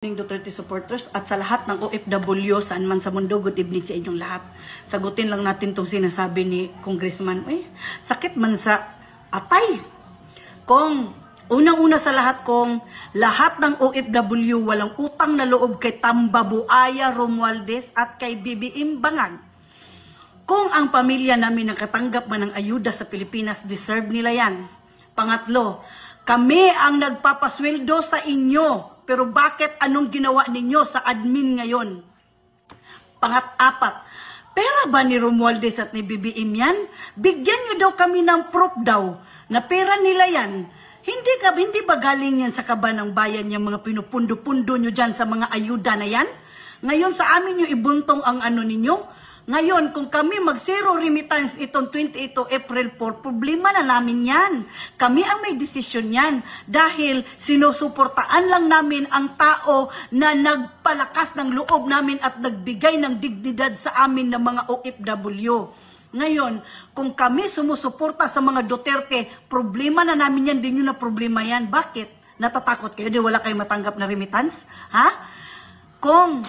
Duterte supporters at sa lahat ng OFW saan man sa mundo, good evening sa inyong lahat. Sagutin lang natin itong sinasabi ni Congressman. Sakit man sa atay. Kung unang-una sa lahat, kung lahat ng OFW walang utang na loob kay Tamba Buaya Romualdez at kay BBM Bangag. Kung ang pamilya namin nakatanggap man ng ayuda sa Pilipinas, deserve nila yan. Pangatlo, kami ang nagpapasweldo sa inyo. Pero bakit anong ginawa ninyo sa admin ngayon? Pangat-apat, pera ba ni Romualdez at ni BBM yan? Bigyan nyo daw kami ng proof daw na pera nila yan. Hindi ba galing yan sa kaba ng bayan yung mga pinupundo-pundo nyo dyan sa mga ayuda na yan? Ngayon sa amin nyo ibuntong ang ano ninyo? Ngayon, kung kami mag-zero remittance itong 28 April 4, problema na namin yan. Kami ang may desisyon yan dahil sinusuportaan lang namin ang tao na nagpalakas ng loob namin at nagbigay ng dignidad sa amin ng mga OFW. Ngayon, kung kami sumusuporta sa mga Duterte, problema na namin yan, din yun na problema yan. Bakit? Natatakot kayo? Di wala kayong matanggap na remittance? Ha? Kung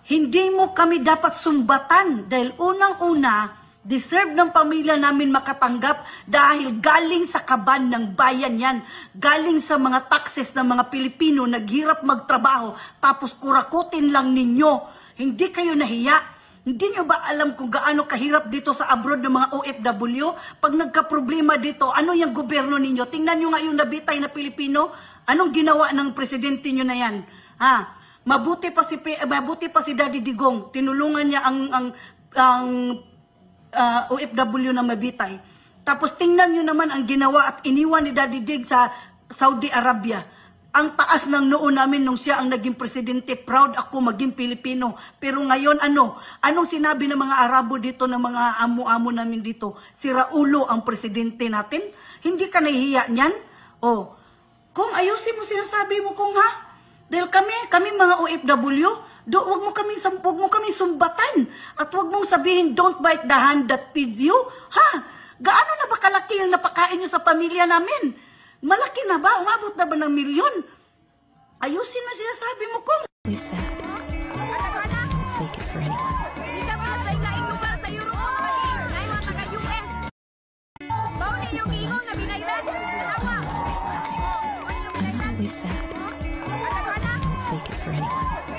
hindi mo kami dapat sumbatan dahil unang-una, deserve ng pamilya namin makatanggap dahil galing sa kaban ng bayan yan. Galing sa mga taxes ng mga Pilipino, naghirap magtrabaho, tapos kurakutin lang ninyo. Hindi kayo nahiya. Hindi nyo ba alam kung gaano kahirap dito sa abroad ng mga OFW? Pag nagka-problema dito, ano yung gobyerno ninyo? Tingnan nyo nga yung nabitay na Pilipino. Anong ginawa ng presidente nyo na yan? Ha? Mabuti pa si Daddy Digong, tinulungan niya ang OFW na mabitay. Tapos tingnan niyo naman ang ginawa at iniwan ni Daddy Dig sa Saudi Arabia. Ang taas ng noo namin nung siya ang naging presidente, proud ako maging Pilipino. Pero ngayon anong sinabi ng mga Arabo dito, ng mga amo-amo namin dito? Si Raulo ang presidente natin? Hindi ka nahihiya niyan? O, kung ayusin mo sinasabi mo kung ha? Dahil kami mga OFW, wag mo kami sumbatan. At wag mong sabihin, don't bite the hand that feeds you. Ha? Gaano na ba kalaki ang napakain nyo sa pamilya namin? Malaki na ba? Umabot na ba ng milyon? Ayusin na sinasabi mo kung. We said, I don't fake it for anyone. This is my lifestyle. I'm always laughing. I'm always sad. I don't fake it for anyone.